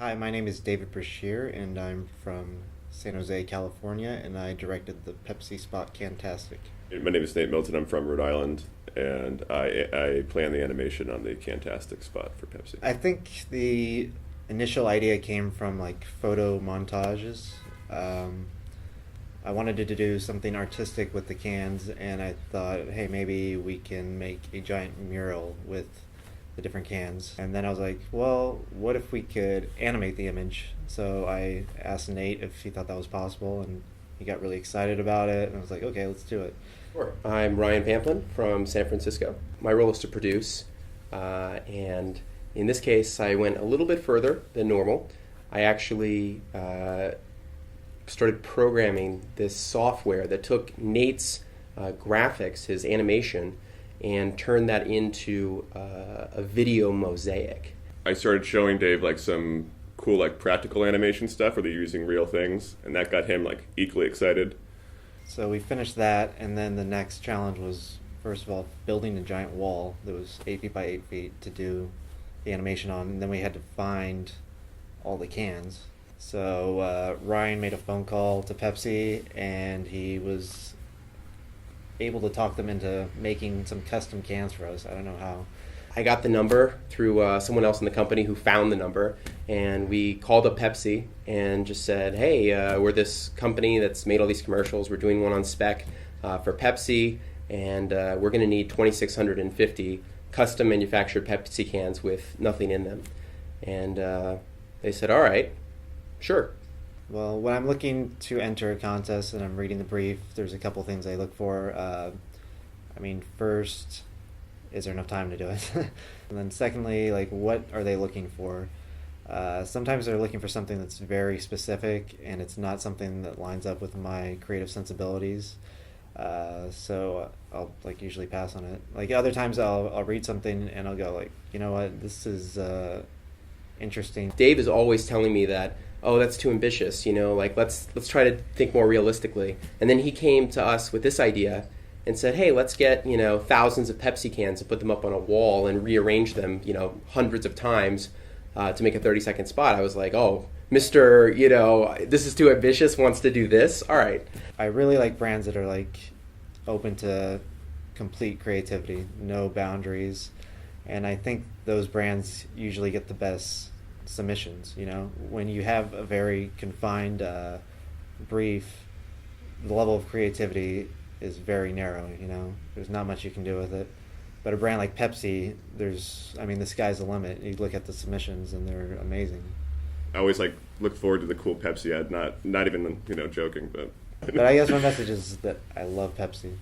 Hi, my name is David Brashear, and I'm from San Jose, California, and I directed the Pepsi spot Cantastic. My name is Nate Milton. I'm from Rhode Island, and I plan the animation on the Cantastic spot for Pepsi. I think the initial idea came from like photo montages. Um, I wanted to do something artistic with the cans, and I thought, hey, maybe we can make a giant mural with the different cans. And then I was like, well, what if we could animate the image? So I asked Nate if he thought that was possible, and he got really excited about it, and I was like, okay, let's do it. Sure. I'm Ryan Pamplin from San Francisco. My role is to produce, and in this case, I went a little bit further than normal. I actually started programming this software that took Nate's graphics, his animation, and turned that into a video mosaic. I started showing Dave like some cool like practical animation stuff where they're using real things, and that got him like equally excited. So we finished that, and then the next challenge was, first of all, building a giant wall that was 8 feet by 8 feet to do the animation on, and then we had to find all the cans. So Ryan made a phone call to Pepsi, and he was able to talk them into making some custom cans for us. I don't know how. I got the number through someone else in the company who found the number, and we called up Pepsi and just said, hey, we're this company that's made all these commercials. We're doing one on spec for Pepsi, and we're going to need 2,650 custom manufactured Pepsi cans with nothing in them. And they said, all right, sure. Well, when I'm looking to enter a contest and I'm reading the brief, there's a couple things I look for. First, is there enough time to do it? And then secondly, like, what are they looking for? Sometimes they're looking for something that's very specific, and it's not something that lines up with my creative sensibilities. So I'll like usually pass on it. Like other times I'll read something and I'll go like, you know what, this is interesting. Dave is always telling me that, oh, that's too ambitious, like let's try to think more realistically. And then he came to us with this idea and said, hey, let's get, thousands of Pepsi cans and put them up on a wall and rearrange them, hundreds of times to make a 30-second spot. I was like, oh, Mr., this is too ambitious, wants to do this. All right. I really like brands that are like open to complete creativity, no boundaries. And I think those brands usually get the best submissions. When you have a very confined brief, the level of creativity is very narrow. There's not much you can do with it. But a brand like Pepsi, the sky's the limit. You look at the submissions and they're amazing. I always like look forward to the cool Pepsi ad, not even joking, but But I guess my message is that I love Pepsi.